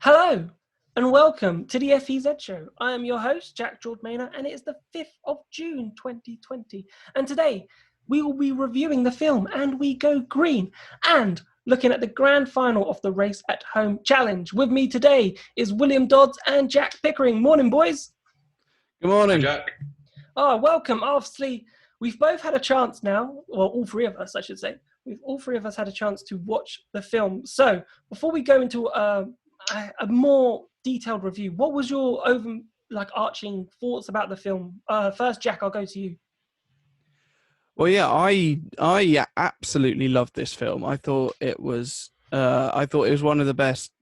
Hello and welcome to the FEZ Show. I am your host, Jack George Maynard, and it is the 5th of June 2020. And today we will be reviewing the film And We Go Green and looking at the grand final of the Race at Home Challenge. With me today is William Dodds and Jack Pickering. Morning, boys. Good morning. Hi, Jack. Oh, welcome. Obviously, we've both had a chance now, well, all three of us, I should say. All three of us had a chance to watch the film. So before we go into a more detailed review, what was your arching thoughts about the film? First, Jack, I'll go to you. Well, yeah, I absolutely loved this film. I thought it was one of the best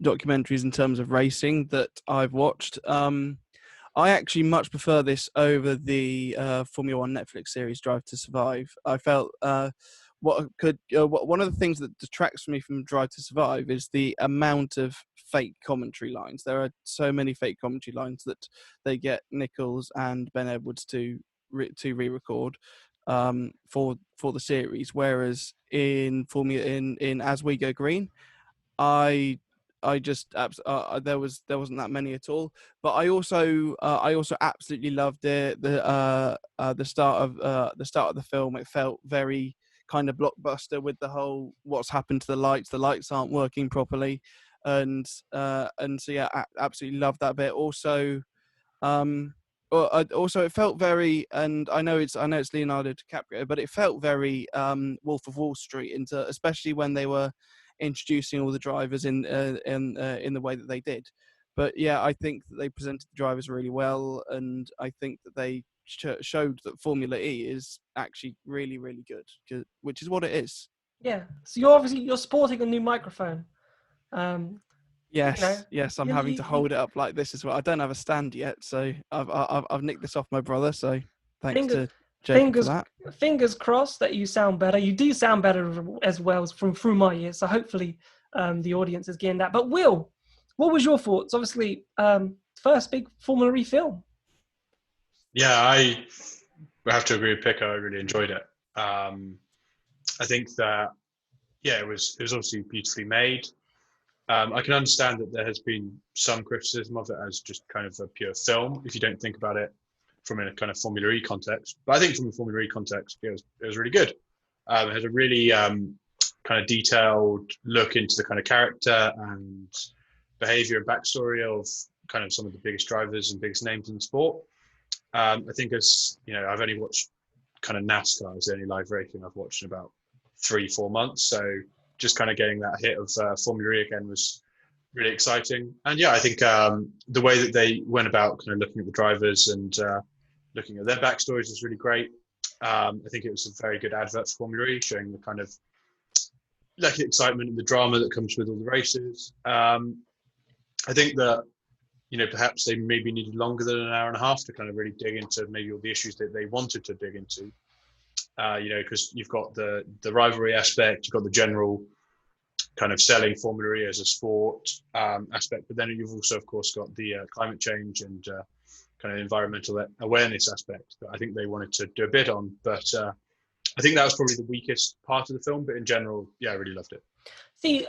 documentaries in terms of racing that I've watched. I actually much prefer this over the Formula One Netflix series Drive to Survive. I felt one of the things that detracts me from Drive to Survive is the amount of fake commentary lines. There are so many fake commentary lines that they get Nichols and Ben Edwards to re-record for the series, whereas in As We Go Green, there wasn't that many at all. But I also absolutely loved it. The start of the film, it felt very kind of blockbuster with the whole what's happened to the lights aren't working properly, and so yeah, I absolutely loved that bit. Also it felt very, and I know it's Leonardo DiCaprio, but it felt very Wolf of Wall Street, especially when they were introducing all the drivers in the way that they did. But yeah, I think that they presented the drivers really well, and I think that they showed that Formula E is actually really, really good, which is what it is. Yeah. So you're sporting a new microphone. Yes, I'm having to hold it up like this as well. I don't have a stand yet, so I've nicked this off my brother. So thanks to Jacob for that. Fingers crossed that you sound better. You do sound better as well through my ears. So hopefully the audience is getting that. But Will, what was your thoughts? Obviously, first big Formula E film. Yeah, I have to agree with Picker. I really enjoyed it. I think that, it was obviously beautifully made. I can understand that there has been some criticism of it as just kind of a pure film, if you don't think about it from a kind of Formula E context. But I think from a Formula E context, it was really good. It has a really kind of detailed look into the kind of character and behavior and backstory of kind of some of the biggest drivers and biggest names in the sport. I think I've only watched kind of NASCAR as the only live racing I've watched in about 3-4 months. So just kind of getting that hit of Formula E again was really exciting. And yeah, I think the way that they went about kind of looking at the drivers and looking at their backstories was really great. I think it was a very good advert for Formula E, showing the kind of like excitement and the drama that comes with all the races. I think that perhaps they maybe needed longer than an hour and a half to kind of really dig into maybe all the issues that they wanted to dig into. Because you've got the rivalry aspect, you've got the general kind of selling Formula E as a sport aspect, but then you've also, of course, got the climate change and kind of environmental awareness aspect that I think they wanted to do a bit on. But I think that was probably the weakest part of the film, but in general, yeah, I really loved it. See,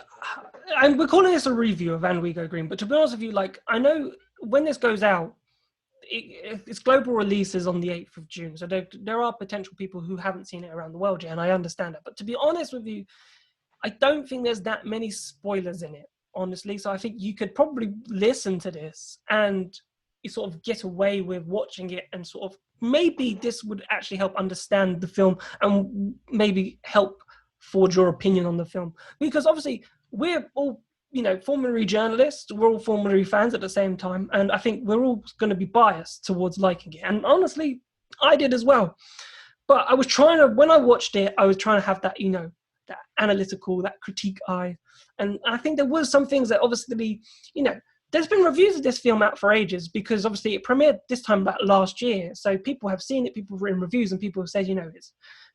we're calling this a review of And We Go Green, but to be honest with you, I know when this goes out, its global release is on the 8th of June. So there are potential people who haven't seen it around the world yet, and I understand that. But to be honest with you, I don't think there's that many spoilers in it, honestly. So I think you could probably listen to this and you sort of get away with watching it, and sort of maybe this would actually help understand the film and maybe help forge your opinion on the film. Because obviously we're all Formula E journalists, we're all Formula E fans at the same time, and I think we're all going to be biased towards liking it. And honestly, I did as well. But I was when I watched it, I was trying to have that, that analytical, that critique eye. And I think there was some things that obviously, there's been reviews of this film out for ages, because obviously it premiered this time back last year. So people have seen it, people have written reviews, and people have said,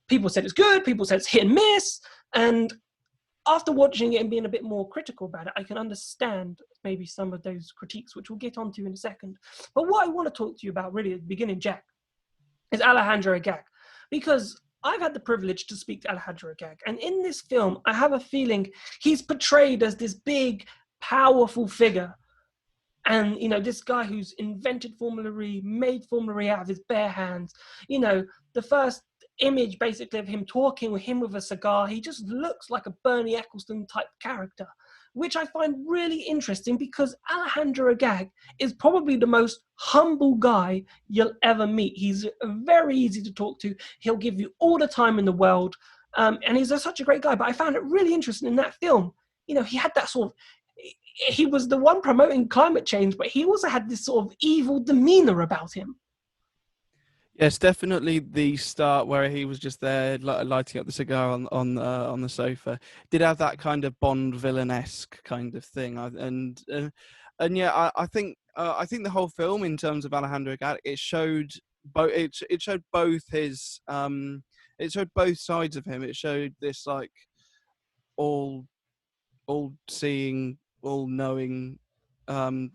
people said it's good, people said it's hit and miss. And after watching it and being a bit more critical about it, I can understand maybe some of those critiques, which we'll get onto in a second. But what I want to talk to you about really at the beginning, Jack, is Alejandro Agag. Because I've had the privilege to speak to Alejandro Agag. And in this film, I have a feeling he's portrayed as this big powerful figure. And, you know, this guy who's invented Formula E, made Formula E out of his bare hands, you know, the first image basically of him talking with him with a cigar, he just looks like a Bernie Ecclestone type character, which I find really interesting because Alejandro Agag is probably the most humble guy you'll ever meet. He's very easy to talk to. He'll give you all the time in the world. And he's such a great guy. But I found it really interesting in that film. You know, he had that sort of, he was the one promoting climate change, but he also had this sort of evil demeanor about him. Yes, definitely the start where he was just there lighting up the cigar on the sofa did have that kind of Bond villain-esque kind of thing, and yeah, I think the whole film in terms of Alejandro Agag, it showed both his it showed both sides of him. It showed this like all seeing, all knowing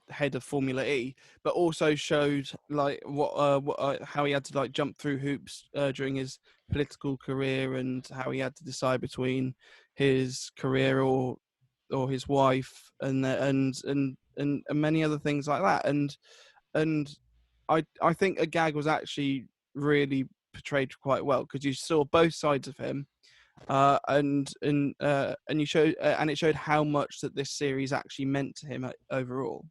head of Formula E, but also showed like how he had to like jump through hoops during his political career, and how he had to decide between his career or his wife, and many other things like that. And I think Agag was actually really portrayed quite well, because you saw both sides of him. And you showed, and it showed how much that this series actually meant to him overall.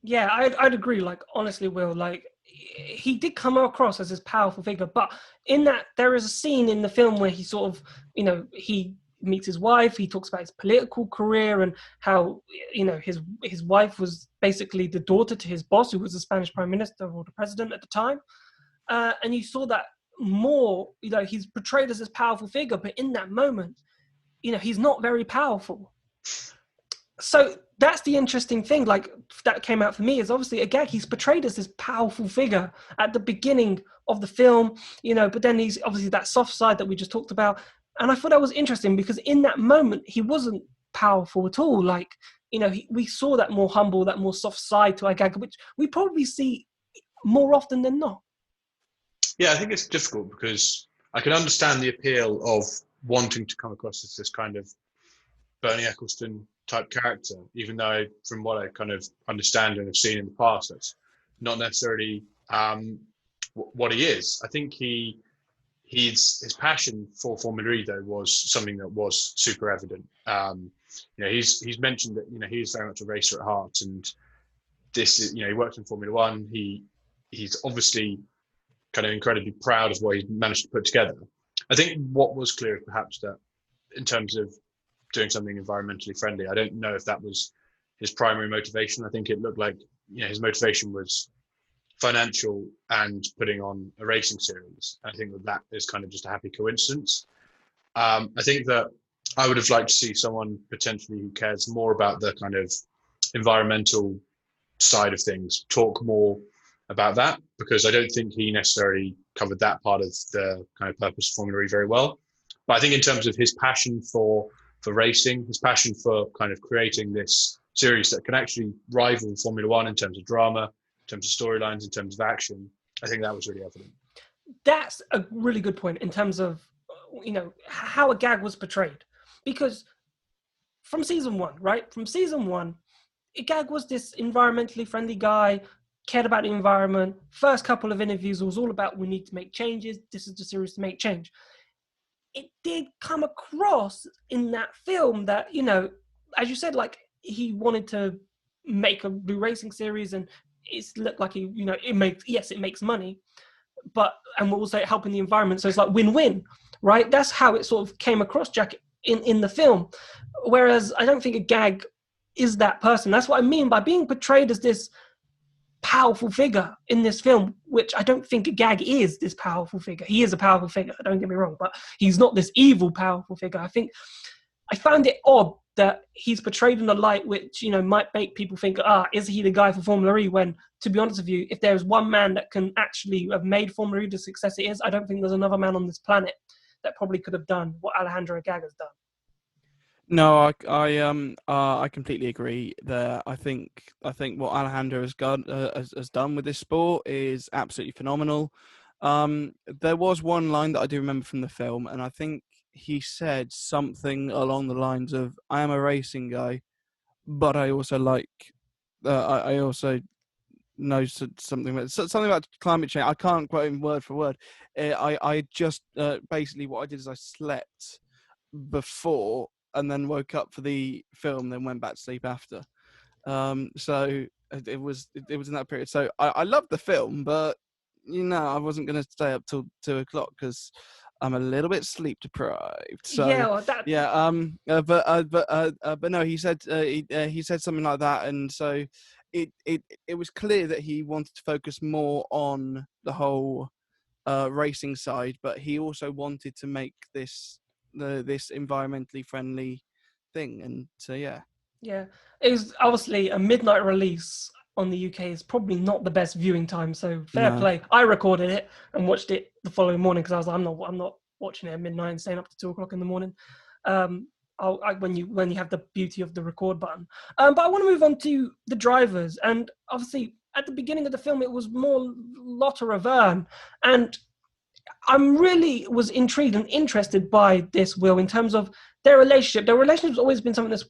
Yeah, I'd agree. Like, honestly, Will, like, he did come across as this powerful figure, but in that there is a scene in the film where he sort of, you know, he meets his wife. He talks about his political career and how, you know, his wife was basically the daughter to his boss, who was the Spanish prime minister or the president at the time. And you saw that more, you know, he's portrayed as this powerful figure, but in that moment, you know, he's not very powerful. So that's the interesting thing, like, that came out for me, is obviously Agag, he's portrayed as this powerful figure at the beginning of the film, you know, but then he's obviously that soft side that we just talked about. And I thought that was interesting because in that moment, he wasn't powerful at all. Like, you know, we saw that more humble, that more soft side to Agag, which we probably see more often than not. Yeah, I think it's difficult because I can understand the appeal of wanting to come across as this kind of Bernie Ecclestone type character, even though from what I kind of understand and have seen in the past, that's not necessarily what he is. I think his passion for Formula E though was something that was super evident. You know, he's mentioned that, you know, he's very much a racer at heart, and this is, you know, he works in Formula One. He's obviously kind of incredibly proud of what he's managed to put together. I think what was clear is perhaps that in terms of doing something environmentally friendly, I don't know if that was his primary motivation. I think it looked like, you know, his motivation was financial and putting on a racing series. I think that is kind of just a happy coincidence. I think that I would have liked to see someone potentially who cares more about the kind of environmental side of things talk more about that, because I don't think he necessarily covered that part of the kind of purpose of Formula E very well. But I think in terms of his passion for racing, his passion for kind of creating this series that can actually rival Formula One in terms of drama, in terms of storylines, in terms of action, I think that was really evident. That's a really good point in terms of, you know, how Agag was portrayed. Because from season one, right? From season one, Agag was this environmentally friendly guy, cared about the environment. First couple of interviews was all about, we need to make changes. This is the series to make change. It did come across in that film that, you know, as you said, like, he wanted to make a new racing series, and it's looked like he, you know, it makes money, but, and we're also helping the environment. So it's like win-win, right? That's how it sort of came across, Jack, in the film. Whereas I don't think Agag is that person. That's what I mean by being portrayed as this powerful figure in this film, which I don't think Agag is this powerful figure. He is a powerful figure, don't get me wrong, but he's not this evil powerful figure. I think I found it odd that he's portrayed in a light which, you know, might make people think, is he the guy for Formula E? When, to be honest with you, if there's one man that can actually have made Formula E the success it is, I don't think there's another man on this planet that probably could have done what Alejandro Agag has done. No, I completely agree there. I think what Alejandro has done with this sport is absolutely phenomenal. There was one line that I do remember from the film, and I think he said something along the lines of, "I am a racing guy, but I also like. I also know something about climate change. I can't quote him word for word. I just basically what I did is I slept before and then woke up for the film, then went back to sleep after. So it was in that period. So I loved the film, but I wasn't going to stay up till 2:00 because I'm a little bit sleep deprived. So Yeah, well, that yeah. But no, he said he said something like that, and so it was clear that he wanted to focus more on the whole racing side, but he also wanted to make this environmentally friendly thing, and so yeah. Yeah, it was obviously a midnight release on the UK is probably not the best viewing time. So fair No. play. I recorded it and watched it the following morning because I was like, I'm not watching it at midnight and staying up to 2:00 in the morning. When you have the beauty of the record button. But I want to move on to the drivers, and obviously at the beginning of the film it was more Lotte Ravern, and I'm really was intrigued and interested by this, Will, in terms of their relationship. Their relationship's always been something that's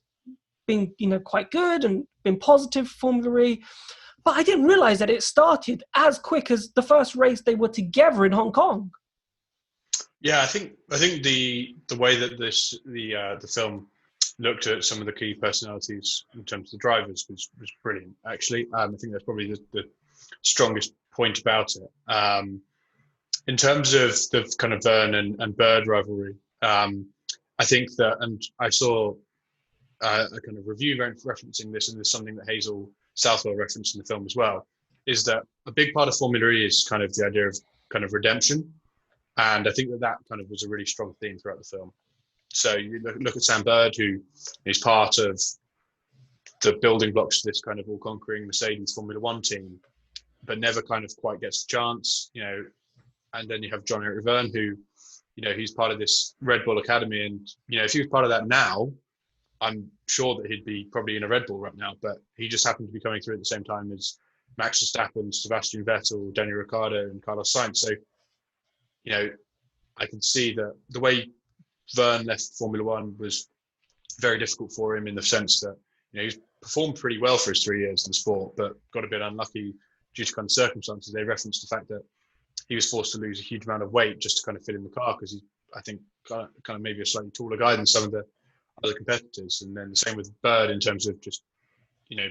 been, quite good and been positive for Formula E. But I didn't realize that it started as quick as the first race they were together in Hong Kong. Yeah, I think the way that the film looked at some of the key personalities in terms of the drivers was brilliant. Actually, I think that's probably the strongest point about it. In terms of the kind of Vern and Bird rivalry, I think that, and I saw a kind of review referencing this, and there's something that Hazel Southwell referenced in the film as well, is that a big part of Formula E is kind of the idea of kind of redemption. And I think that kind of was a really strong theme throughout the film. So you look at Sam Bird, who is part of the building blocks of this kind of all-conquering Mercedes Formula One team, but never kind of quite gets the chance, And then you have John-Eric Verne, who, he's part of this Red Bull Academy. And, if he was part of that now, I'm sure that he'd be probably in a Red Bull right now. But he just happened to be coming through at the same time as Max Verstappen, Sebastian Vettel, Daniel Ricciardo, and Carlos Sainz. So, I can see that the way Verne left Formula One was very difficult for him in the sense that, he's performed pretty well for his 3 years in the sport, but got a bit unlucky due to kind of circumstances. They referenced the fact that he was forced to lose a huge amount of weight just to kind of fit in the car because he's, I think, kind of maybe a slightly taller guy than some of the other competitors. And then the same with Bird in terms of just,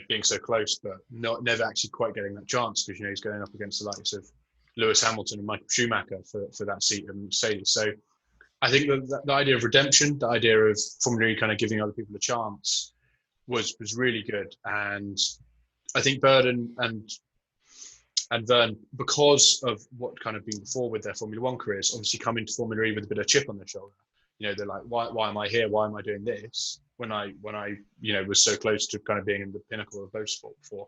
being so close, but never actually quite getting that chance because, he's going up against the likes of Lewis Hamilton and Michael Schumacher for that seat in Mercedes. So I think that the idea of redemption, the idea of Formula E kind of giving other people a chance was really good. And I think Bird and Verne, because of what kind of been before with their Formula One careers, obviously come into Formula E with a bit of chip on their shoulder. They're like, why am I here? Why am I doing this? When I was so close to kind of being in the pinnacle of motorsport before.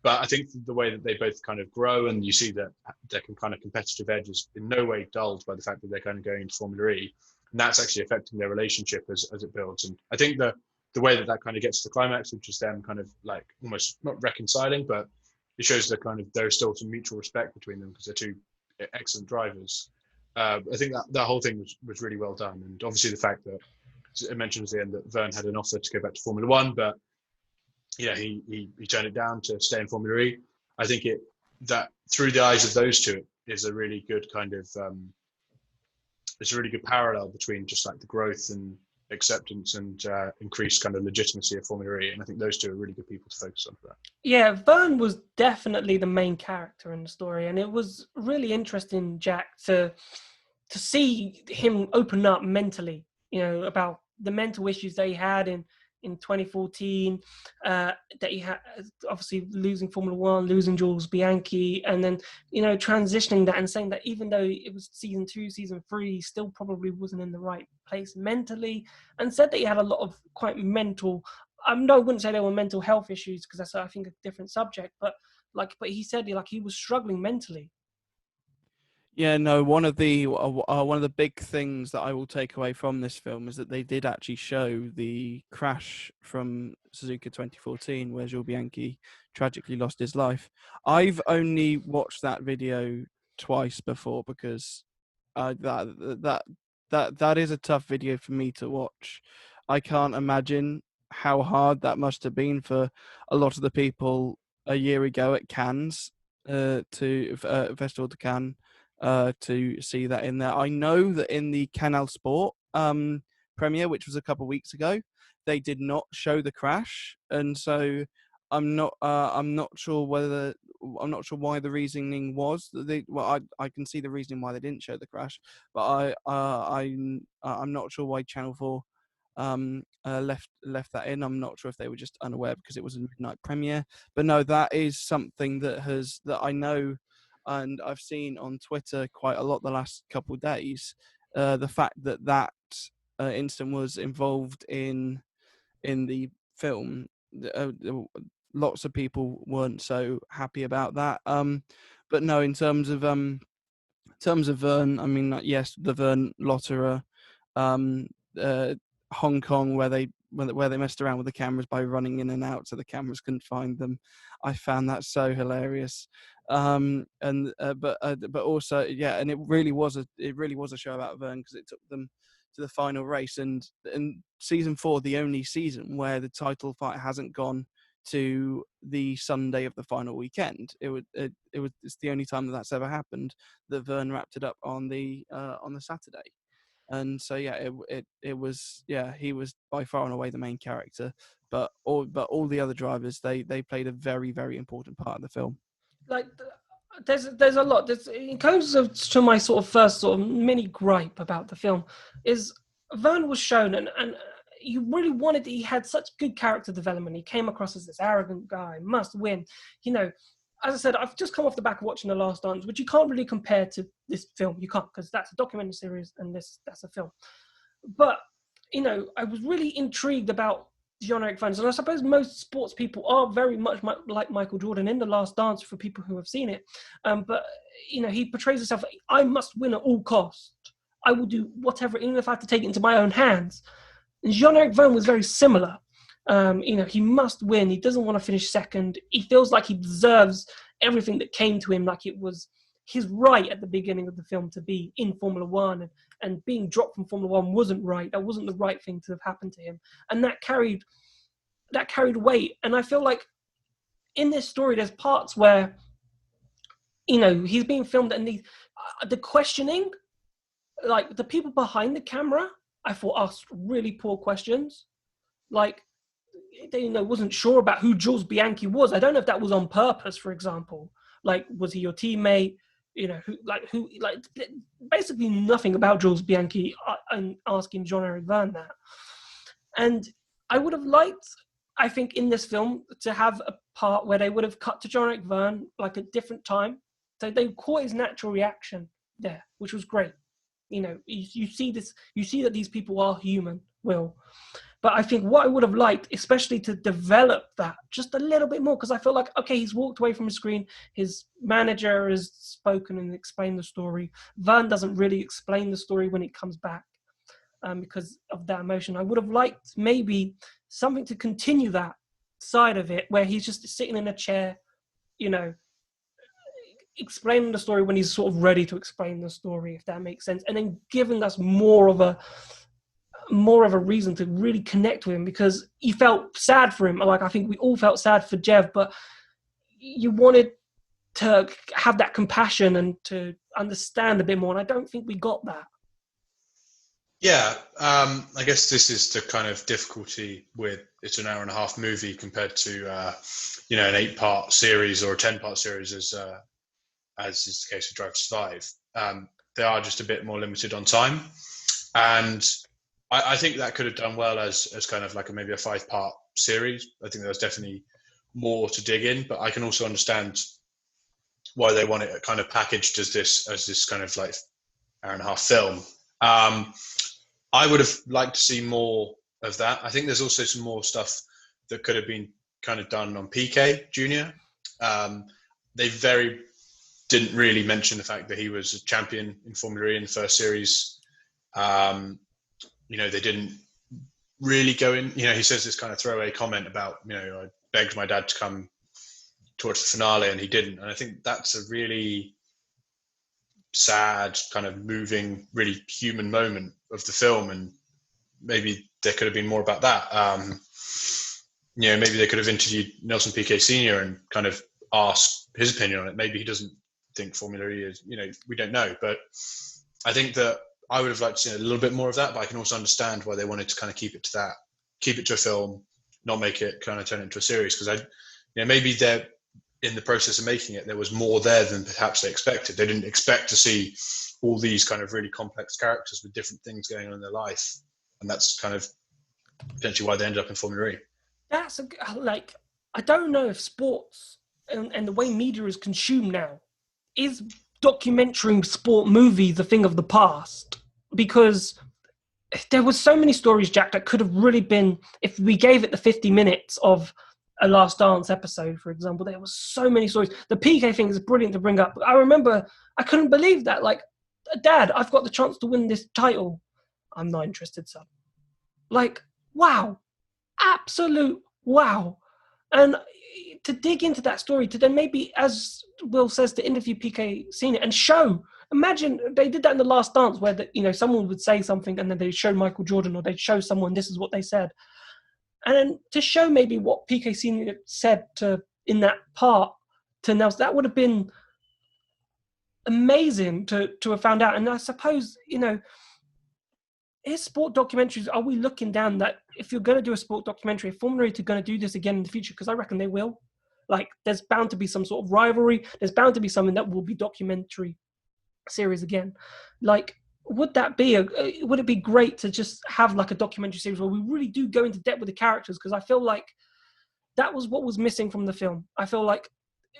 But I think the way that they both kind of grow, and you see that their kind of competitive edge is in no way dulled by the fact that they're kind of going into Formula E, and that's actually affecting their relationship as it builds. And I think the way that kind of gets to the climax, which is them kind of like almost not reconciling, but it shows that kind of there's still some mutual respect between them because they're two excellent drivers. I think that whole thing was really well done, and obviously the fact that it mentions at the end that Verne had an offer to go back to Formula One, but he turned it down to stay in Formula E. I think that through the eyes of those two is a really good kind of it's a really good parallel between just like the growth and acceptance and increased kind of legitimacy of Formula E. And I think those two are really good people to focus on for that. Yeah, Verne was definitely the main character in the story, and it was really interesting, Jack, to see him open up mentally, about the mental issues that he had in 2014, that he had, obviously losing Formula One, losing Jules Bianchi, and then, transitioning that and saying that even though it was season 2, season 3, he still probably wasn't in the right place mentally, and said that he had a lot of quite mental, I wouldn't say they were mental health issues because that's, I think, a different subject, but he said he was struggling mentally. Yeah, no. One of the big things that I will take away from this film is that they did actually show the crash from Suzuka 2014, where Jules Bianchi tragically lost his life. I've only watched that video twice before because that is a tough video for me to watch. I can't imagine how hard that must have been for a lot of the people a year ago at Cannes, to Festival de Cannes, to see that in there. I know that in the Canal Sport premiere, which was a couple of weeks ago, they did not show the crash, and so I'm not sure why the reasoning was that they. Well, I can see the reasoning why they didn't show the crash, but I'm not sure why Channel 4 left that in. I'm not sure if they were just unaware because it was a midnight premiere. But no, that is something that I know, and I've seen on Twitter quite a lot the last couple of days. The fact that incident was involved in the film. Lots of people weren't so happy about that. But no, in terms of Verne, I mean, yes, the Verne Lotterer, um, uh, Hong Kong, where they messed around with the cameras by running in and out, so the cameras couldn't find them. I found that so hilarious. But also, yeah, and it really was a show about Verne because it took them to the final race, and season 4, the only season where the title fight hasn't gone to the Sunday of the final weekend. It's the only time that's ever happened, that Verne wrapped it up on the Saturday. And so yeah, it was, yeah, he was by far and away the main character, but all the other drivers, they played a very, very important part of the film. Like, there's a lot. In terms of to my sort of first sort of mini gripe about the film is Verne was shown, and you really wanted. He had such good character development. He came across as this arrogant guy, must win. You know, as I said, I've just come off the back of watching The Last Dance, which you can't really compare to this film. You can't, because that's a documentary series and that's a film. But you know, I was really intrigued about Jean-Eric Verne, and I suppose most sports people are very much like Michael Jordan in The Last Dance for people who have seen it. But you know, he portrays himself: I must win at all costs. I will do whatever, even if I have to take it into my own hands. And Jean-Eric Verne was very similar. You know, he must win. He doesn't want to finish second. He feels like he deserves everything that came to him, like it was his right at the beginning of the film to be in Formula One, and being dropped from Formula One wasn't right. That wasn't the right thing to have happened to him, and that carried weight. And I feel like in this story, there's parts where, you know, he's being filmed, and the questioning, like the people behind the camera, I thought asked really poor questions. Like, they, you know, wasn't sure about who Jules Bianchi was. I don't know if that was on purpose, for example. Like, was he your teammate? You know, basically nothing about Jules Bianchi, and asking Jean-Eric Verne that. And I would have liked, I think, in this film to have a part where they would have cut to Jean-Eric Verne like a different time. So they caught his natural reaction there, which was great. You know, you see that these people are human, Will. But I think what I would have liked, especially to develop that just a little bit more, because I feel like, okay, he's walked away from the screen. His manager has spoken and explained the story. Verne doesn't really explain the story when he comes back, because of that emotion. I would have liked maybe something to continue that side of it, where he's just sitting in a chair, you know, explaining the story when he's sort of ready to explain the story, if that makes sense, and then giving us more of a reason to really connect with him, because you felt sad for him. Like, I think we all felt sad for Jev, but you wanted to have that compassion and to understand a bit more, and I don't think we got that. Yeah, I guess this is the kind of difficulty with it's an 1.5-hour movie compared to you know, an 8-part series or a 10-part series, as is the case with Drive to Survive. They are just a bit more limited on time, and I think that could have done well as kind of like maybe a 5-part series. I think there's definitely more to dig in, but I can also understand why they want it kind of packaged as this kind of like 1.5-hour film. I would have liked to see more of that. I think there's also some more stuff that could have been kind of done on Piquet Jr. They didn't really mention the fact that he was a champion in Formula E in the first series. You know, they didn't really go in. You know, he says this kind of throwaway comment about, you know, I begged my dad to come towards the finale and he didn't. And I think that's a really sad, kind of moving, really human moment of the film. And maybe there could have been more about that. maybe they could have interviewed Nelson Piquet Sr. and kind of asked his opinion on it. Maybe he doesn't think Formula E is, we don't know. But I think that I would have liked to see a little bit more of that, but I can also understand why they wanted to kind of keep it to a film, not make it kind of turn it into a series. Because maybe they're in the process of making it, there was more there than perhaps they expected. They didn't expect to see all these kind of really complex characters with different things going on in their life. And that's kind of potentially why they ended up in Formula E. That's I don't know if sports and the way media is consumed now, is documentary sport movies a thing of the past? Because there was so many stories, Jack, that could have really been, if we gave it the 50 minutes of a Last Dance episode, for example, there was so many stories. The PK thing is brilliant to bring up. I remember, I couldn't believe that. Like, Dad, I've got the chance to win this title. I'm not interested, son. Like, wow. Absolute wow. And to dig into that story, to then maybe, as Will says, to interview PK Senior and show. Imagine they did that in The Last Dance, where someone would say something and then they'd show Michael Jordan, or they'd show someone this is what they said, and then to show maybe what PK Senior said in that part to Nelson. That would have been amazing to have found out. And I suppose is sport documentaries, are we looking down that if you're going to do a sport documentary, if Formula E are going to do this again in the future, because I reckon they will, like there's bound to be some sort of rivalry, there's bound to be something that will be documentary series again. Like, would that be would it be great to just have like a documentary series where we really do go into depth with the characters? Because I feel like that was what was missing from the film. I feel like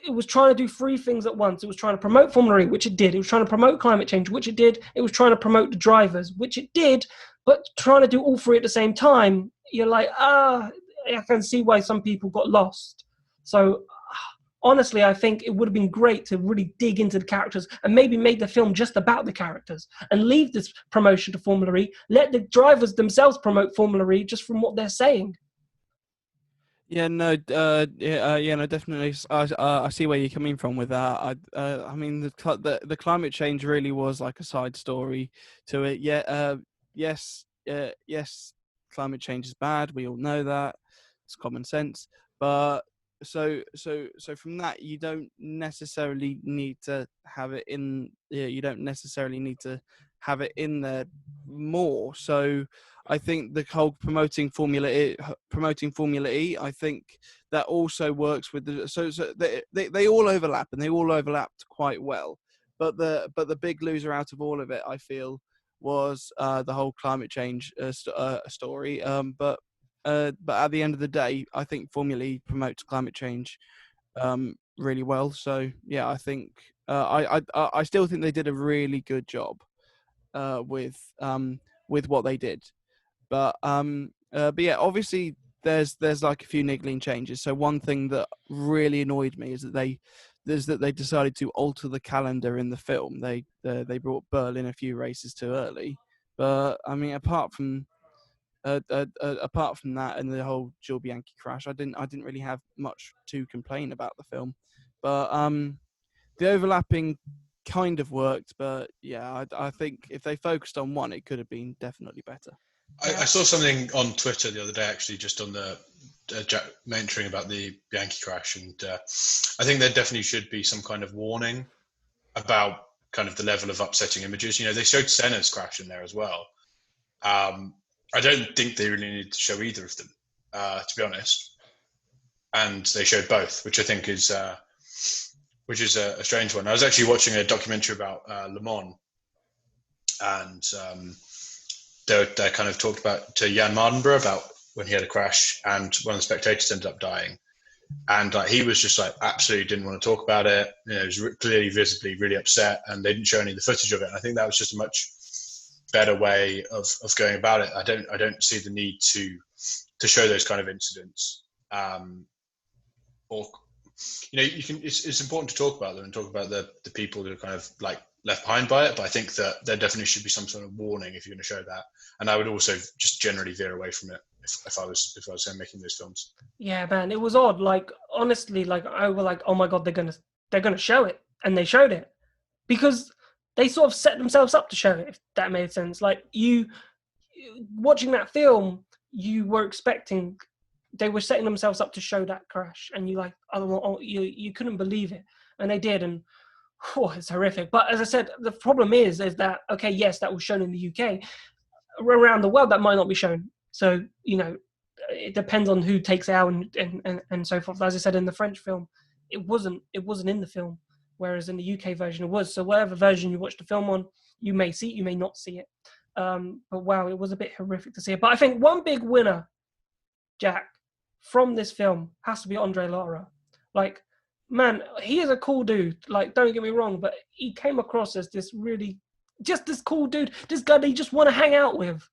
it was trying to do three things at once. It was trying to promote Formula E, which it did. It was trying to promote climate change, which it did. It was trying to promote the drivers, which it did. But trying to do all three at the same time, you're like, I can see why some people got lost. So honestly, I think it would have been great to really dig into the characters and maybe make the film just about the characters and leave this promotion to Formula E. Let the drivers themselves promote Formula E just from what they're saying. Yeah, no, no, definitely. I see where you're coming from with that. I mean, the climate change really was like a side story to it. Yeah, yes, climate change is bad. We all know that. It's common sense. But so from that, you don't necessarily need to have it in. You don't necessarily need to have it in there more. So I think the whole promoting Formula E, I think that also works with they all overlap, and they all overlapped quite well. But the big loser out of all of it, I feel, was the whole climate change story. But at the end of the day, I think Formula E promotes climate change really well. So yeah, I think I still think they did a really good job with what they did. But yeah, obviously there's like a few niggling changes. So one thing that really annoyed me is that they decided to alter the calendar in the film. They brought Berlin a few races too early. But I mean, apart from that and the whole Jill Bianchi crash, I didn't really have much to complain about the film. But the overlapping kind of worked. But yeah, I think if they focused on one, it could have been definitely better. I saw something on Twitter the other day, actually, just on the Jack mentoring about the Bianchi crash, and I think there definitely should be some kind of warning about kind of the level of upsetting images. They showed Senna's crash in there as well. I don't think they really needed to show either of them, to be honest. And they showed both, which I think is a strange one. I was actually watching a documentary about Le Mans, and they kind of talked about to Jan Mardenborough about when he had a crash and one of the spectators ended up dying. And he was just like, absolutely didn't want to talk about it. He was clearly visibly really upset, and they didn't show any of the footage of it. And I think that was just a much better way of going about it. I don't see the need to show those kind of incidents. Or it's important to talk about them and talk about the people who are kind of like left behind by it, but I think that there definitely should be some sort of warning if you're going to show that. And I would also just generally veer away from it if I was making those films. Yeah, man, it was odd. Like, honestly, like I was like, oh my god, they're gonna show it, and they showed it because they sort of set themselves up to show it. If that made sense. Like, you watching that film, you were expecting they were setting themselves up to show that crash, and you couldn't believe it, and they did, and it's horrific. But as I said, the problem is that okay, yes, that was shown in the UK. Around the world, that might not be shown. So it depends on who takes it out and so forth. As I said, in the French film, it wasn't in the film, whereas in the UK version it was. So whatever version you watch the film on, you may see it, you may not see it. But wow, it was a bit horrific to see it. But I think one big winner, Jack, from this film has to be Andre Lara. Like, man, he is a cool dude. Like, don't get me wrong, but he came across as this really, just this cool dude, this guy that you just want to hang out with.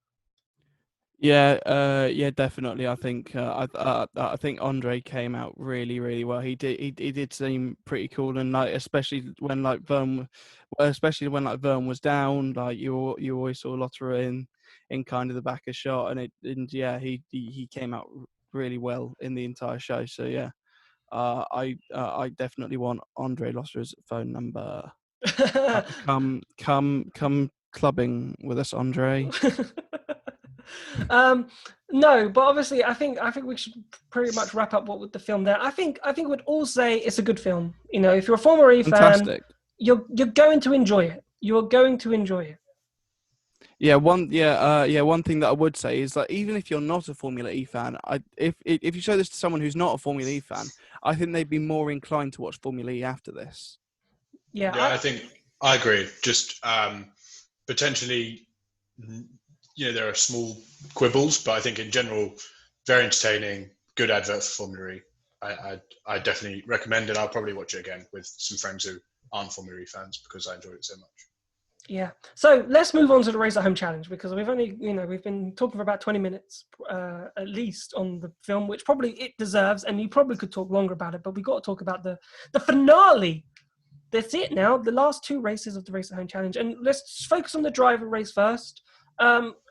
Yeah, definitely. I think I think Andre came out really, really well. He did seem pretty cool, and like especially when Vern was down, like you always saw Lotterer in kind of the back of shot, he came out really well in the entire show. So yeah, I definitely want Andre Lotterer's phone number. Come clubbing with us, Andre. No, but obviously, I think we should pretty much wrap up with the film there. I think we'd all say it's a good film. If you're a Formula E fan, you're going to enjoy it. You're going to enjoy it. Yeah, one thing that I would say is that even if you're not a Formula E fan, if you show this to someone who's not a Formula E fan, I think they'd be more inclined to watch Formula E after this. Yeah, I think I agree. Just potentially, there are small quibbles, but I think in general, very entertaining, good advert for Formula E. I definitely recommend it. I'll probably watch it again with some friends who aren't Formula E fans because I enjoyed it so much. Yeah. So let's move on to the Race at Home Challenge, because we've been talking for about 20 minutes at least on the film, which probably it deserves, and you probably could talk longer about it, but we got to talk about the finale. That's it now, the last two races of the Race at Home Challenge. And let's focus on the driver race first.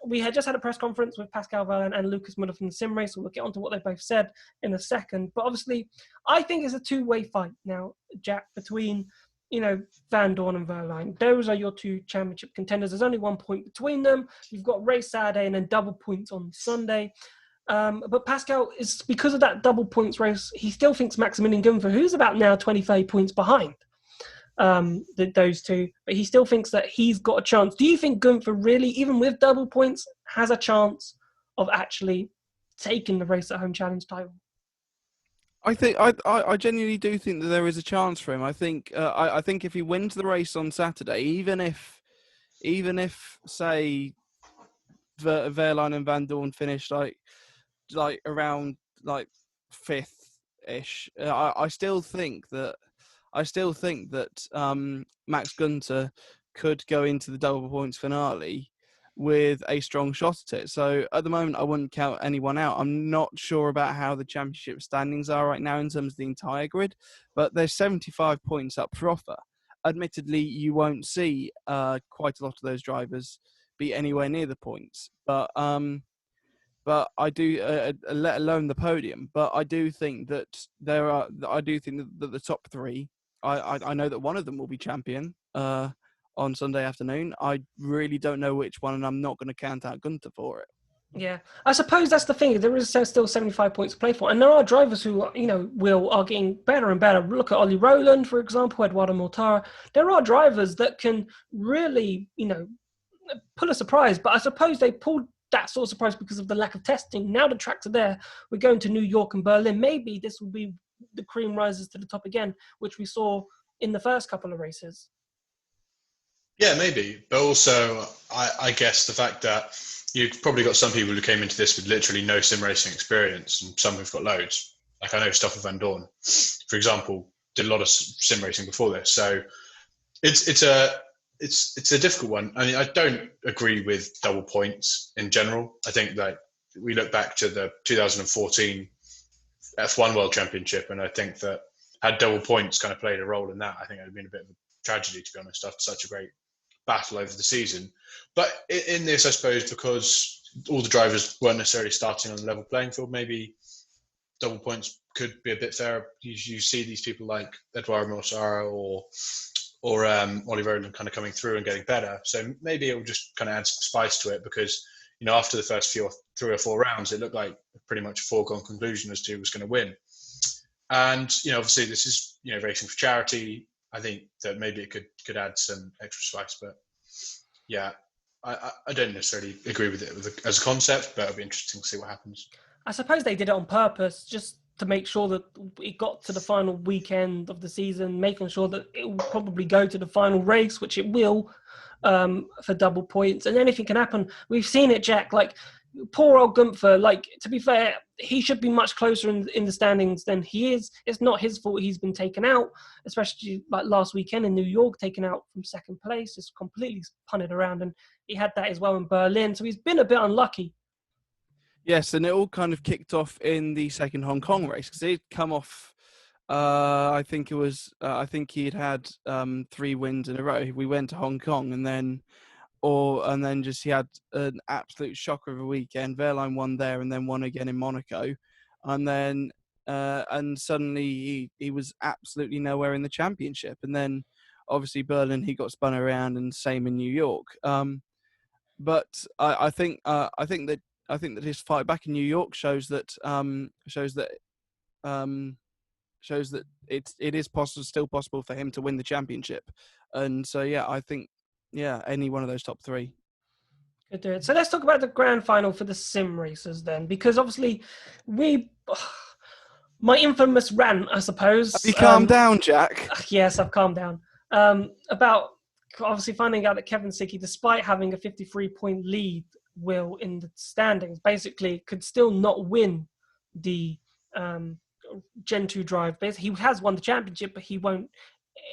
We had just had a press conference with Pascal Wehrlein and Lucas Muller from the sim race, so we'll get on to what they both said in a second. But obviously, I think it's a two-way fight now, Jack, between Van Dorn and Wehrlein. Those are your two championship contenders. There's only 1 point between them. You've got race Saturday and then double points on Sunday. But Pascal is, because of that double points race, he still thinks Maximilian Gunther, who's about now 20-30 points behind those two, but he still thinks that he's got a chance. Do you think Gunther really, even with double points, has a chance of actually taking the Race at Home Challenge title? I think I genuinely do think that there is a chance for him. I think I think if he wins the race on Saturday, even if say Wehrlein and Van Dorn finish like around like fifth-ish, I still think that Max Gunther could go into the double points finale with a strong shot at it. So at the moment, I wouldn't count anyone out. I'm not sure about how the championship standings are right now in terms of the entire grid, but there's 75 points up for offer. Admittedly, you won't see quite a lot of those drivers be anywhere near the points, but I do, let alone the podium. But I do think that the top three. I know that one of them will be champion on Sunday afternoon. I really don't know which one, and I'm not going to count out Gunther for it. Yeah, I suppose that's the thing. There is still 75 points to play for, and there are drivers who are getting better and better. Look at Ollie Rowland, for example, Eduardo Mortara. There are drivers that can really pull a surprise, but I suppose they pulled that sort of surprise because of the lack of testing. Now the tracks are there. We're going to New York and Berlin. Maybe this will be the cream rises to the top again, which we saw in the first couple of races. Yeah, maybe. But also, I guess the fact that you've probably got some people who came into this with literally no sim racing experience, and some who've got loads. Like I know Stoffel Van Dorn, for example, did a lot of sim racing before this. So it's a difficult one. I mean, I don't agree with double points in general. I think that we look back to the 2014 F1 World Championship, and I think that had double points kind of played a role in that, I think it would have been a bit of a tragedy, to be honest, after such a great battle over the season. But in this, I suppose, because all the drivers weren't necessarily starting on a level playing field, maybe double points could be a bit fairer. You see these people like Eduardo Mortara or Ollie Rowland kind of coming through and getting better. So maybe it will just kind of add some spice to it, because after the first 3 or 4 rounds, it looked like pretty much a foregone conclusion as to who was going to win. And, obviously this is, racing for charity. I think that maybe it could add some extra spice, but yeah, I don't necessarily agree with it as a concept, but it'll be interesting to see what happens. I suppose they did it on purpose, just to make sure that it got to the final weekend of the season, making sure that it will probably go to the final race, which it will, for double points, and anything can happen. We've seen it, Jack. Like, poor old Gunther, like, to be fair, he should be much closer in the standings than he is. It's not his fault he's been taken out, especially like last weekend in New York, taken out from second place, just completely punted around, and he had that as well in Berlin, so he's been a bit unlucky. Yes, and it all kind of kicked off in the second Hong Kong race because he'd come off. I think he'd had 3 wins in a row. We went to Hong Kong and then just he had an absolute shocker of a weekend. Verline won there and then won again in Monaco, and then and suddenly he was absolutely nowhere in the championship. And then obviously Berlin he got spun around, and same in New York. But I think that his fight back in New York shows that it is still possible for him to win the championship. And so I think any one of those top 3. Good to it. So let's talk about the grand final for the sim racers then, because obviously my infamous rant, I suppose. Have you calmed down, Jack? Yes, I've calmed down. About obviously finding out that Kevin Sickie, despite having a 53-point lead, Will, in the standings, basically could still not win the Gen 2 drive. Basically, he has won the championship, but he won't.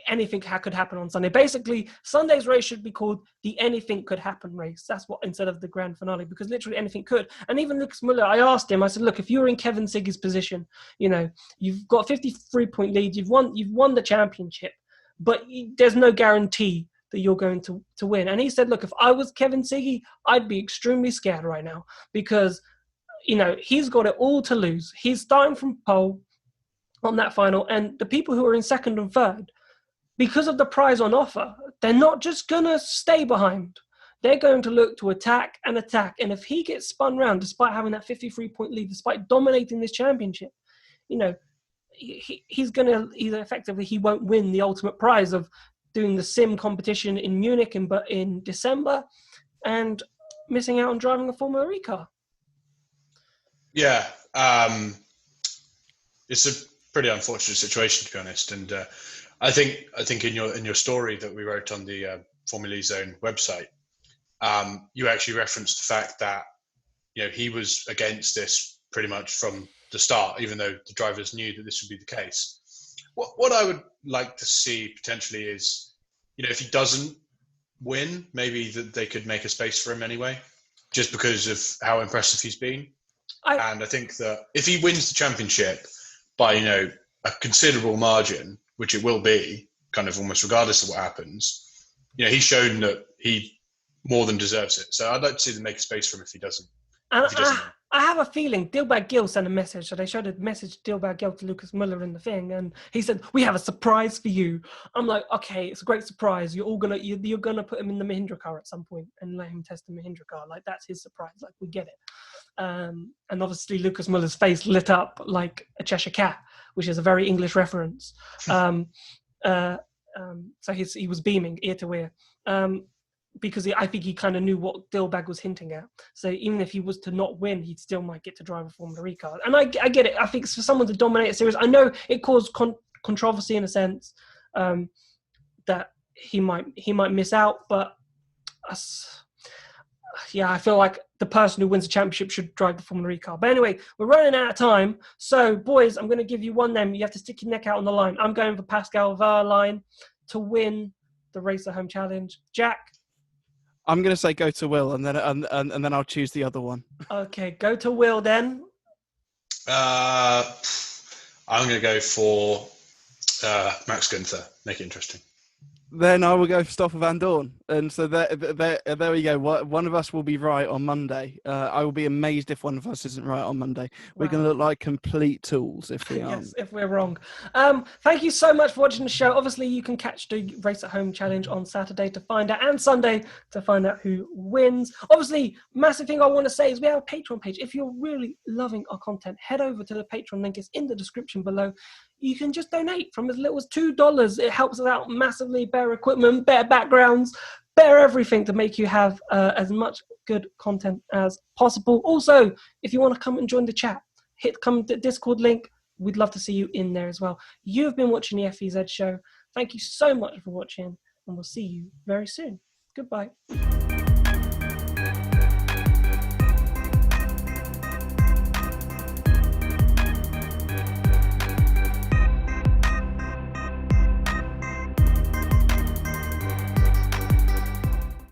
Anything could happen on Sunday. Basically, Sunday's race should be called the anything could happen race. That's what, instead of the grand finale, because literally anything could. And even Lucas Muller, I asked him, I said, look, if you were in Kevin Siggie's position, you've got a 53-point lead, you've won the championship, but there's no guarantee that you're going to win. And he said, look, if I was Kevin Siggie, I'd be extremely scared right now because, he's got it all to lose. He's starting from pole on that final, and the people who are in second and third, because of the prize on offer, they're not just going to stay behind. They're going to look to attack and attack. And if he gets spun round, despite having that 53-point lead, despite dominating this championship, he won't win the ultimate prize of doing the sim competition in Munich in December and missing out on driving a Formula E car. Yeah, it's a pretty unfortunate situation, to be honest. And I think in your story that we wrote on the Formula E Zone website, you actually referenced the fact that he was against this pretty much from the start, even though the drivers knew that this would be the case. What I would like to see potentially is, if he doesn't win, maybe that they could make a space for him anyway, just because of how impressive he's been. And I think that if he wins the championship by, a considerable margin, which it will be, kind of almost regardless of what happens, he's shown that he more than deserves it. So I'd like to see them make a space for him if he doesn't. I have a feeling Dilbag Gill sent a message. So they showed a message Dilbag Gill to Lucas Muller in the thing, and he said, "We have a surprise for you." I'm like, okay, it's a great surprise. You're gonna put him in the Mahindra car at some point and let him test the Mahindra car. Like, that's his surprise. Like, we get it. And obviously Lucas Muller's face lit up like a Cheshire cat, which is a very English reference. So he was beaming ear to ear. Because I think he kind of knew what Dilbag was hinting at. So even if he was to not win, he still might get to drive a Formula E car. And I get it. I think for someone to dominate a series, I know it caused controversy in a sense that he might miss out. But I feel like the person who wins the championship should drive the Formula E car. But anyway, we're running out of time. So boys, I'm going to give you one name. You have to stick your neck out on the line. I'm going for Pascal Wehrlein to win the Racer Home Challenge. Jack? I'm going to say go to Will, and then I'll choose the other one. Okay, go to Will then. I'm going to go for Max Günther. Make it interesting. then I will go for Stoffel Van Dorn. And so there we go. One of us will be right on Monday. I will be amazed if one of us isn't right on Monday. We're going to look like complete tools if we aren't. Yes, if we're wrong. Thank you so much for watching the show. Obviously, you can catch the Race at Home challenge on Saturday to find out, and Sunday to find out who wins. Obviously, massive thing I want to say is we have a Patreon page. If you're really loving our content, head over to the Patreon link. It's in the description below. You can just donate from as little as $2. It helps us out massively. Better equipment, better backgrounds, better everything to make you have as much good content as possible. Also, if you want to come and join the chat, come to the Discord link. We'd love to see you in there as well. You've been watching the FEZ Show. Thank you so much for watching, and we'll see you very soon. Goodbye.